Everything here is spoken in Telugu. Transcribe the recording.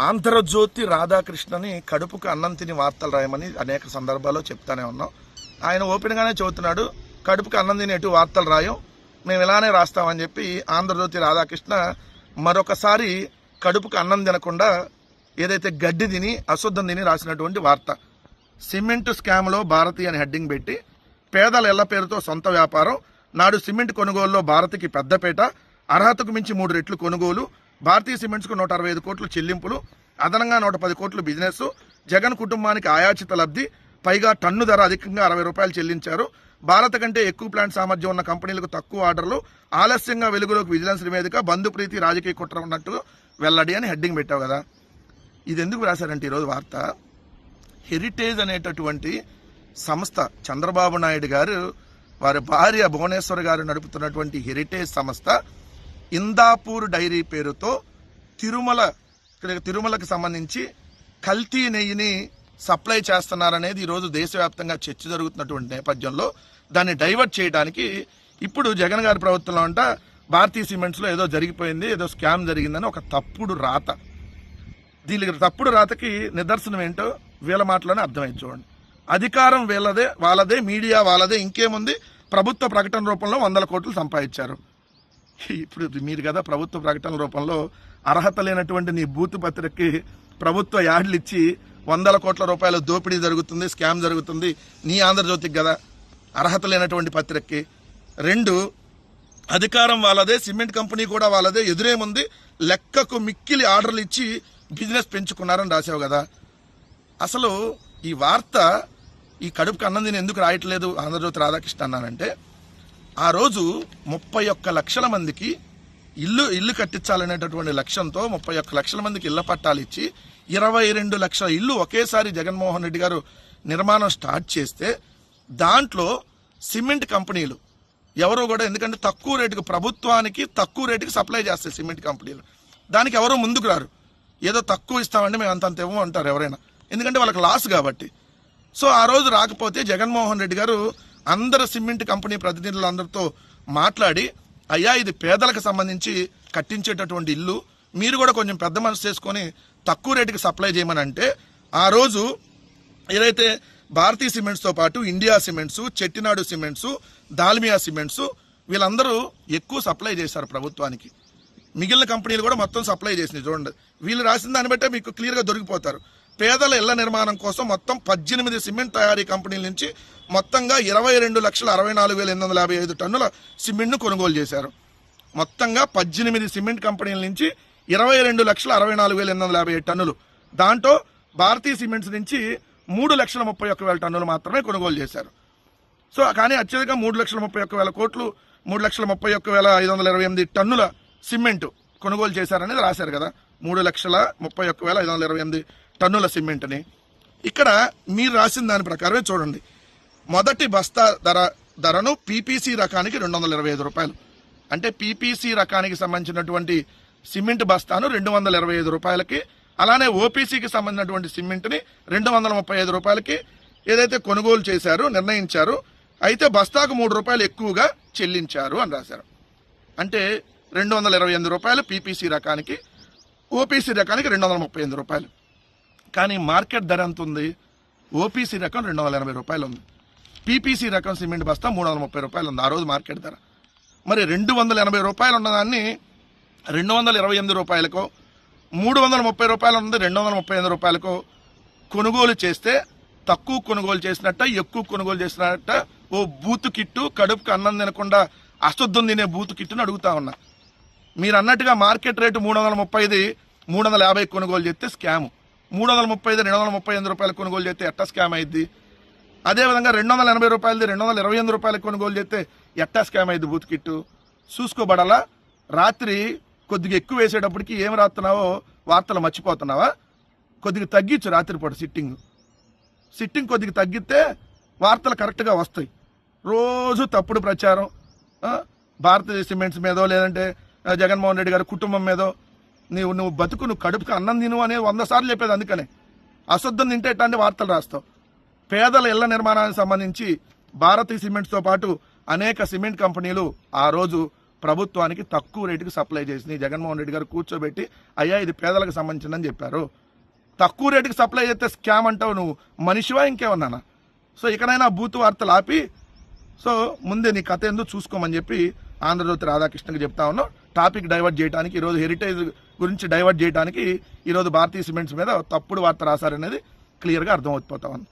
ఆంధ్రజ్యోతి రాధాకృష్ణని కడుపుకు అన్నం తిని వార్తలు రాయమని అనేక సందర్భాల్లో చెప్తానే ఉన్నాం. ఆయన ఓపెన్గానే చెబుతున్నాడు, కడుపుకు అన్నం తిని ఎటు వార్తలు రాయం, మేము ఇలానే రాస్తామని చెప్పి ఆంధ్రజ్యోతి రాధాకృష్ణ మరొకసారి కడుపుకు అన్నం తినకుండా ఏదైతే గడ్డి తిని అశుద్ధం తిని రాసినటువంటి వార్త. సిమెంట్ స్కామ్లో భారతి అని హెడ్డింగ్ పెట్టి పేదల ఇళ్ల పేరుతో సొంత వ్యాపారం, నాడు సిమెంట్ కొనుగోలులో భారతికి పెద్దపేట, అర్హతకు మించి 3 రెట్లు కొనుగోలు, భారతీయ సిమెంట్స్కు 165 కోట్లు చెల్లింపులు, అదనంగా 110 కోట్లు బిజినెస్, జగన్ కుటుంబానికి ఆయాచిత లబ్ధి, పైగా టన్ను ధర అధికంగా 60 రూపాయలు చెల్లించారు, భారత కంటే ఎక్కువ ప్లాంట్ సామర్థ్యం ఉన్న కంపెనీలకు తక్కువ ఆర్డర్లు, ఆలస్యంగా వెలుగులోకి విజిలెన్స్ నివేదిక, బంధుప్రీతి రాజకీయ కుట్ర ఉన్నట్టు వెల్లడి అని హెడ్డింగ్ పెట్టావు కదా. ఇది ఎందుకు రాశారంటే ఈరోజు వార్త, హెరిటేజ్ అనేటటువంటి సంస్థ చంద్రబాబు నాయుడు గారు వారి భార్య భువనేశ్వర్ గారు నడుపుతున్నటువంటి హెరిటేజ్ సంస్థ ఇందాపూర్ డైరీ పేరుతో తిరుమలకు సంబంధించి కల్తీ నెయ్యిని సప్లై చేస్తున్నారనేది ఈరోజు దేశవ్యాప్తంగా చర్చ జరుగుతున్నటువంటి నేపథ్యంలో దాన్ని డైవర్ట్ చేయడానికి ఇప్పుడు జగన్ గారి ప్రభుత్వంలో అంట భారతీయ సిమెంట్స్లో ఏదో జరిగిపోయింది, ఏదో స్కామ్ జరిగిందని ఒక తప్పుడు రాత. దీనికి తప్పుడు రాతకి నిదర్శనం ఏంటో వీళ్ళ మాటలోనే అర్థమైంది. చూడండి, అధికారం వీళ్ళదే, వాళ్ళదే, మీడియా వాళ్ళదే, ఇంకేముంది, ప్రభుత్వ ప్రకటన రూపంలో 100 కోట్లు సంపాదించారు. ఇప్పుడు మీరు కదా ప్రభుత్వ ప్రకటన రూపంలో అర్హత లేనటువంటి నీ బూత్ పత్రికకి ప్రభుత్వ యాడ్లు ఇచ్చి 100 కోట్ల రూపాయల దోపిడీ జరుగుతుంది, స్కామ్ జరుగుతుంది నీ ఆంధ్రజ్యోతికి కదా, అర్హత లేనటువంటి పత్రికకి. 2, అధికారం వాళ్ళదే, సిమెంట్ కంపెనీ కూడా వాళ్ళదే, ఎదురేముంది, లెక్కకు మిక్కిలి ఆర్డర్లు ఇచ్చి బిజినెస్ పెంచుకున్నారని రాసావు కదా. అసలు ఈ వార్త ఈ కడుపుకి అన్నం తిని ఎందుకు రాయట్లేదు ఆంధ్రజ్యోతి రాధాకృష్ణ అన్నానంటే, ఆ రోజు 31 లక్షల మందికి ఇల్లు కట్టించాలనేటటువంటి లక్ష్యంతో 31 లక్షల మందికి ఇళ్ల పట్టాలు ఇచ్చి 22 లక్షల ఇల్లు ఒకేసారి జగన్మోహన్ రెడ్డి గారు నిర్మాణం స్టార్ట్ చేస్తే దాంట్లో సిమెంట్ కంపెనీలు ఎవరో కూడా, ఎందుకంటే తక్కువ రేటుకు ప్రభుత్వానికి తక్కువ రేటుకి సప్లై చేస్తాయి సిమెంట్ కంపెనీలు, దానికి ఎవరో ముందుకు రారు. ఏదో తక్కువ ఇస్తామంటే మేము అంతంత ఇవ్వము అంటారు ఎవరైనా, ఎందుకంటే వాళ్ళకి లాస్ కాబట్టి. సో ఆ రోజు రాకపోతే జగన్మోహన్ రెడ్డి గారు అందరు సిమెంట్ కంపెనీ ప్రతినిధులందరితో మాట్లాడి, అయ్యా ఇది పేదలకు సంబంధించి కట్టించేటటువంటి ఇల్లు, మీరు కూడా కొంచెం పెద్ద మనసు చేసుకొని తక్కువ రేటుకి సప్లై చేయమని అంటే, ఆ రోజు ఏదైతే భారతీయ సిమెంట్స్తో పాటు India cements, Chettinad cements, Dalmia cements వీళ్ళందరూ ఎక్కువ సప్లై చేశారు ప్రభుత్వానికి. మిగిలిన కంపెనీలు కూడా మొత్తం సప్లై చేసినాయి. చూడండి, వీళ్ళు రాసిన దాన్ని బట్టే మీకు క్లియర్గా దొరికిపోతారు. పేదల ఇళ్ల నిర్మాణం కోసం మొత్తం 18 సిమెంట్ తయారీ కంపెనీల నుంచి మొత్తంగా 22,64,855 టన్నుల సిమెంట్ను కొనుగోలు చేశారు. మొత్తంగా 18 సిమెంట్ కంపెనీల నుంచి 22,64,857 టన్నులు. దాంట్లో భారతీయ సిమెంట్స్ నుంచి 3,31,000 టన్నులు మాత్రమే కొనుగోలు చేశారు. సో కానీ అత్యధికంగా 3,31,000 కోట్లు, 3,31,528 టన్నుల సిమెంట్ కొనుగోలు చేశారనేది రాశారు కదా. 3,31,528 టన్నుల సిమెంట్ని ఇక్కడ మీరు రాసిన దాని ప్రకారమే చూడండి. మొదటి బస్తా ధరను పీపీసీ రకానికి 225 రూపాయలు, అంటే పీపీసీ రకానికి సంబంధించినటువంటి సిమెంట్ బస్తాను 225 రూపాయలకి, అలానే ఓపీసీకి సంబంధించినటువంటి సిమెంట్ని 235 రూపాయలకి ఏదైతే కొనుగోలు చేశారో నిర్ణయించారు. అయితే బస్తాకు 3 రూపాయలు ఎక్కువగా చెల్లించారు అని రాశారు. అంటే 228 రూపాయలు పీపీసీ రకానికి, ఓపీసీ రకానికి 238 రూపాయలు. కానీ మార్కెట్ ధర ఎంత ఉంది? ఓపీసీ రకం 280 రూపాయలు ఉంది, పీపీసీ రకం సిమెంట్ బస్తా 330 రూపాయలు ఉంది ఆ రోజు మార్కెట్ ధర. మరి 280 రూపాయలు ఉన్నదాన్ని 228 రూపాయలకో, 330 రూపాయలు ఉన్నది 235 రూపాయలకో కొనుగోలు చేస్తే తక్కువ కొనుగోలు చేసినట్ట, ఎక్కువ కొనుగోలు చేసినట్ట? ఓ బూతు కిట్టు, కడుపుకు అన్నం తినకుండా అశుద్ధం తినే బూతు కిట్టుని అడుగుతా ఉన్నా. మీరు అన్నట్టుగా మార్కెట్ రేటు 335, 350 కొనుగోలు చేస్తే స్కాము, 335, 238 రూపాయలు కొనుగోలు చేస్తే ఎట్టా స్కామ్ అయింది? అదేవిధంగా 280 రూపాయలది 228 రూపాయలకు కొనుగోలు చేస్తే ఎట్టా స్కామ్ అయింది బూత్ కిట్టు? చూసుకోబడాలా? రాత్రి కొద్దిగా ఎక్కువ వేసేటప్పటికి ఏం రాస్తున్నావో వార్తలు మర్చిపోతున్నావా? కొద్దిగా తగ్గించు రాత్రిపూట సిట్టింగ్ కొద్దిగా తగ్గితే వార్తలు కరెక్ట్గా వస్తాయి. రోజు తప్పుడు ప్రచారం భారతీయ సిమెంట్స్ మీదో లేదంటే జగన్మోహన్ రెడ్డి గారి కుటుంబం మీదో నువ్వు బతుకు, నువ్వు కడుపుకి అన్నం తిను అనే 100 సార్లు చెప్పేది. అందుకనే అశుద్ధం తింటే ఎట్లాంటి వార్తలు రాస్తావు. పేదల ఇళ్ల నిర్మాణానికి సంబంధించి భారతీయ సిమెంట్స్తో పాటు అనేక సిమెంట్ కంపెనీలు ఆ రోజు ప్రభుత్వానికి తక్కువ రేటుకి సప్లై చేసింది. జగన్మోహన్ రెడ్డి గారు కూర్చోబెట్టి అయ్యా ఇది పేదలకు సంబంధించిందని చెప్పారు. తక్కువ రేటుకి సప్లై చేస్తే స్కామ్ అంటావు, నువ్వు మనిషివా ఇంకేమన్నానా? సో ఇకనైనా బూతు వార్తలు ఆపి సో ముందే నీ కథ ఎందుకు చూసుకోమని చెప్పి ఆంధ్రజ్యోతి రాధాకృష్ణకి చెప్తా ఉన్నాం. టాపిక్ డైవర్ట్ చేయడానికి ఈరోజు హెరిటేజ్ గురించి డైవర్ట్ చేయడానికి ఈరోజు భారతీయ సిమెంట్స్ మీద తప్పుడు వార్త రాశారనేది క్లియర్గా అర్థమైపోతా ఉంది.